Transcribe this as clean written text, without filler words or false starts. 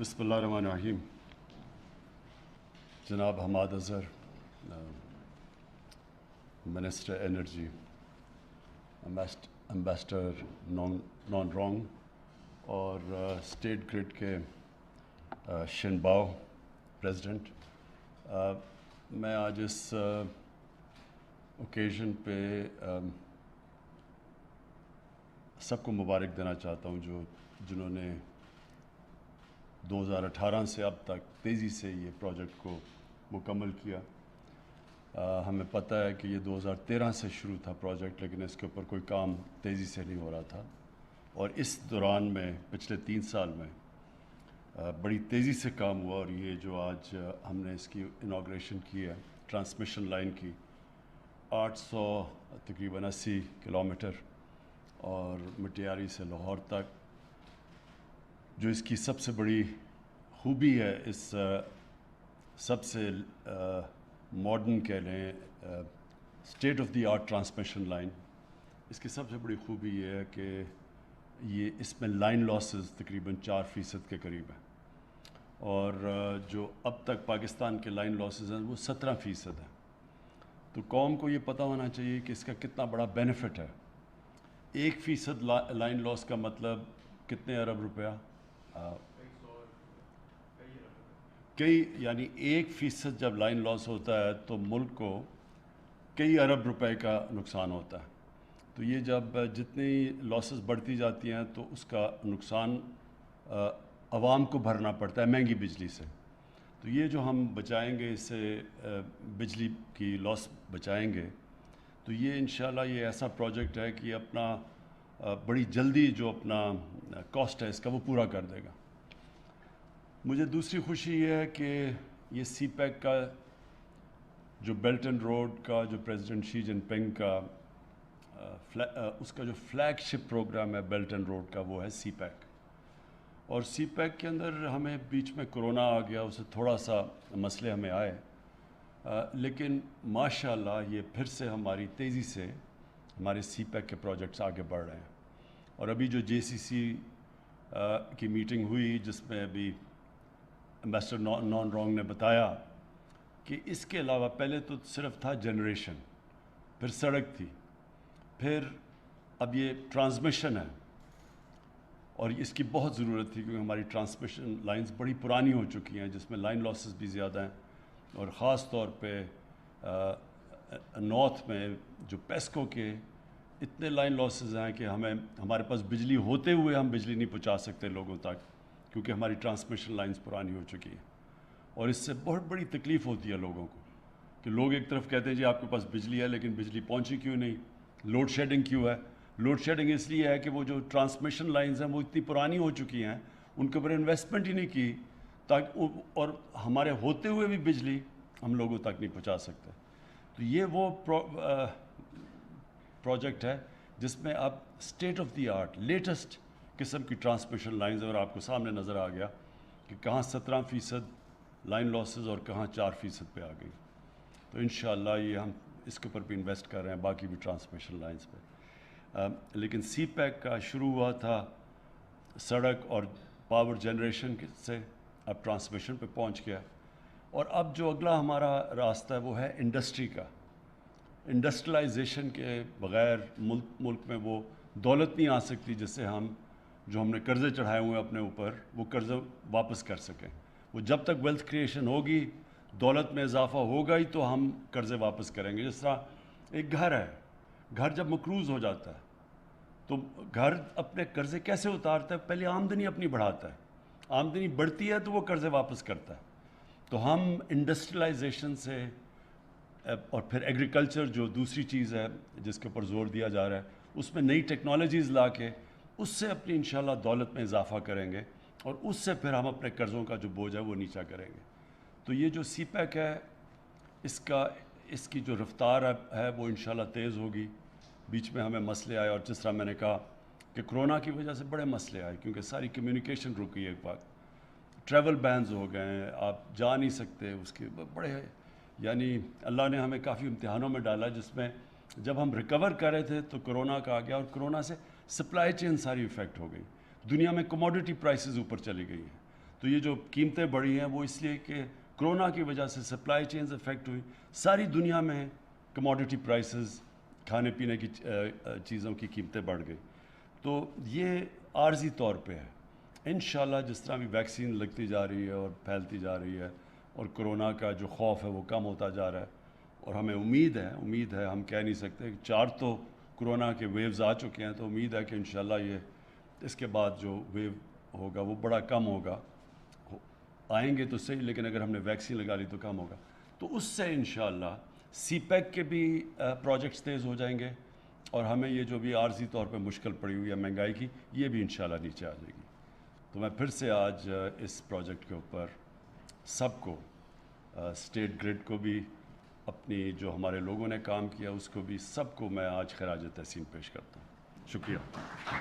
بسم اللہ الرحمن الرحیم. جناب Hammad Azhar, minister energy, ambassador naan wrong, اور اسٹیٹ گرڈ کے شنباؤ پریزیڈنٹ. میں آج اس اوکیزن پہ سب کو مبارک دینا چاہتا ہوں جنہوں نے 2018 سے اب تک تیزی سے یہ پروجیکٹ کو مکمل کیا. ہمیں پتہ ہے کہ یہ 2013 سے شروع تھا پروجیکٹ, لیکن اس کے اوپر کوئی کام تیزی سے نہیں ہو رہا تھا, اور اس دوران میں پچھلے 3 سال میں بڑی تیزی سے کام ہوا. اور یہ جو آج ہم نے اس کی انوگریشن کی ہے ٹرانسمیشن لائن کی, 800 تقریباً 80 کلومیٹر, اور مٹیاری سے لاہور تک. جو اس کی سب سے بڑی خوبی ہے, اس سب سے ماڈرن کہہ لیں state of the art transmission line, اس کی سب سے بڑی خوبی یہ ہے کہ یہ اس میں لائن لاسز تقریباً 4% کے قریب ہیں, اور جو اب تک پاکستان کے لائن لاسز ہیں وہ 17% ہیں. تو قوم کو یہ پتہ ہونا چاہیے کہ اس کا کتنا بڑا بینیفٹ ہے. 1% لائن لاس کا مطلب کتنے ارب روپیہ, یعنی 1% جب لائن لاس ہوتا ہے تو ملک کو کئی ارب روپے کا نقصان ہوتا ہے. تو یہ جب جتنی لاسز بڑھتی جاتی ہیں تو اس کا نقصان عوام کو بھرنا پڑتا ہے مہنگی بجلی سے. تو یہ جو ہم بچائیں گے, اس سے بجلی کی لاس بچائیں گے, تو یہ انشاءاللہ یہ ایسا پروجیکٹ ہے کہ اپنا بڑی جلدی جو اپنا کاسٹ ہے اس کا وہ پورا کر دے گا. مجھے دوسری خوشی یہ ہے کہ یہ سی پیک کا جو بیلٹ اینڈ روڈ کا جو پریزیڈنٹ شی جن پنگ کا اس کا جو فلیگ شپ پروگرام ہے بیلٹ اینڈ روڈ کا, وہ ہے سی پیک. اور سی پیک کے اندر ہمیں بیچ میں کرونا آ گیا, اسے تھوڑا سا مسئلے ہمیں آئے, لیکن ماشاءاللہ یہ پھر سے ہماری تیزی سے ہمارے سی پیک کے پروجیکٹس آگے بڑھ رہے ہیں. اور ابھی جو جے سی سی کی میٹنگ ہوئی, جس میں ابھی امبیسڈر نان رونگ نے بتایا کہ اس کے علاوہ پہلے تو صرف تھا جنریشن, پھر سڑک تھی, پھر اب یہ ٹرانسمیشن ہے, اور اس کی بہت ضرورت تھی کیونکہ ہماری ٹرانسمیشن لائنز بڑی پرانی ہو چکی ہیں جس میں لائن لاسز بھی زیادہ ہیں. اور خاص طور پہ نارتھ میں جو پیسکو کے اتنے لائن لاسز ہیں کہ ہمارے پاس بجلی ہوتے ہوئے ہم بجلی نہیں پہنچا سکتے لوگوں تک, کیونکہ ہماری ٹرانسمیشن لائنز پرانی ہو چکی ہیں. اور اس سے بہت بڑی تکلیف ہوتی ہے لوگوں کو کہ لوگ ایک طرف کہتے ہیں جی آپ کے پاس بجلی ہے, لیکن بجلی پہنچی کیوں نہیں, لوڈ شیڈنگ کیوں ہے. لوڈ شیڈنگ اس لیے ہے کہ وہ جو ٹرانسمیشن لائنز ہیں وہ اتنی پرانی ہو چکی ہیں, ان کے اوپر انویسٹمنٹ ہی نہیں کی, اور ہمارے ہوتے ہوئے بھی بجلی ہم لوگوں تک نہیں پہنچا سکتے. تو یہ وہ پروجیکٹ ہے جس میں اب state of the art latest قسم کی ٹرانسمیشن لائنز, اور آپ کو سامنے نظر آ گیا کہ کہاں 17% لائن لاسز اور کہاں 4% پہ آ گئی. تو انشاءاللہ یہ ہم اس کے اوپر بھی انویسٹ کر رہے ہیں, باقی بھی ٹرانسمیشن لائنز پہ. لیکن سی پیک کا شروع ہوا تھا سڑک اور پاور جنریشن سے, اب ٹرانسمیشن پہ پہنچ گیا. اور اب جو اگلا ہمارا راستہ ہے وہ ہے انڈسٹری کا. انڈسٹریلائزیشن کے بغیر ملک میں وہ دولت نہیں آ سکتی جس سے ہم نے قرضے چڑھائے ہوئے ہیں اپنے اوپر, وہ قرضے واپس کر سکیں. وہ جب تک ویلتھ کریشن ہوگی, دولت میں اضافہ ہوگا ہی تو ہم قرضے واپس کریں گے. جس طرح ایک گھر ہے, گھر جب مقروض ہو جاتا ہے تو گھر اپنے قرضے کیسے اتارتا ہے, پہلے آمدنی اپنی بڑھاتا ہے, آمدنی بڑھتی ہے تو وہ قرضے واپس کرتا ہے. تو ہم انڈسٹریلائزیشن سے, اور پھر ایگریکلچر جو دوسری چیز ہے جس کے اوپر زور دیا جا رہا ہے, اس میں نئی ٹیکنالوجیز لا کے اس سے اپنی انشاءاللہ دولت میں اضافہ کریں گے, اور اس سے پھر ہم اپنے قرضوں کا جو بوجھ ہے وہ نیچا کریں گے. تو یہ جو سی پیک ہے اس کی جو رفتار ہے وہ انشاءاللہ تیز ہوگی. بیچ میں ہمیں مسئلے آئے, اور جس طرح میں نے کہا کہ کرونا کی وجہ سے بڑے مسئلے آئے, کیونکہ ساری کمیونیکیشن رک گئی ایک وقت, ٹریول بینز ہو گئے ہیں, آپ جا نہیں سکتے. اس کے بڑے یعنی اللہ نے ہمیں کافی امتحانوں میں ڈالا, جس میں جب ہم ریکور کر رہے تھے تو کرونا کا آ گیا, اور کرونا سے سپلائی چین ساری افیکٹ ہو گئی. دنیا میں کموڈٹی پرائسز اوپر چلی گئی ہیں. تو یہ جو قیمتیں بڑھی ہیں وہ اس لیے کہ کرونا کی وجہ سے سپلائی چینز افیکٹ ہوئی، ساری دنیا میں کموڈٹی پرائسز، کھانے پینے کی چیزوں کی قیمتیں بڑھ گئی. تو یہ عارضی طور پہ ہے. انشاءاللہ جس طرح بھی ویکسین لگتی جا رہی ہے اور پھیلتی جا رہی ہے اور کرونا کا جو خوف ہے وہ کم ہوتا جا رہا ہے، اور ہمیں امید ہے، ہم کہہ نہیں سکتے، 4 تو کرونا کے ویوز آ چکے ہیں، تو امید ہے کہ انشاءاللہ یہ اس کے بعد جو ویو ہوگا وہ بڑا کم ہوگا. آئیں گے تو صحیح، لیکن اگر ہم نے ویکسین لگا لی تو کم ہوگا. تو اس سے انشاءاللہ سی پیک کے بھی پروجیکٹس تیز ہو جائیں گے، اور ہمیں یہ جو بھی عارضی طور پہ مشکل پڑی ہوئی ہے مہنگائی کی، یہ بھی انشاءاللہ نیچے آ جائے گی. تو میں پھر سے آج اس پروجیکٹ کے اوپر سب کو، اسٹیٹ گرڈ کو بھی، اپنی جو ہمارے لوگوں نے کام کیا اس کو بھی، سب کو میں آج خراج تحسین پیش کرتا ہوں. شکریہ.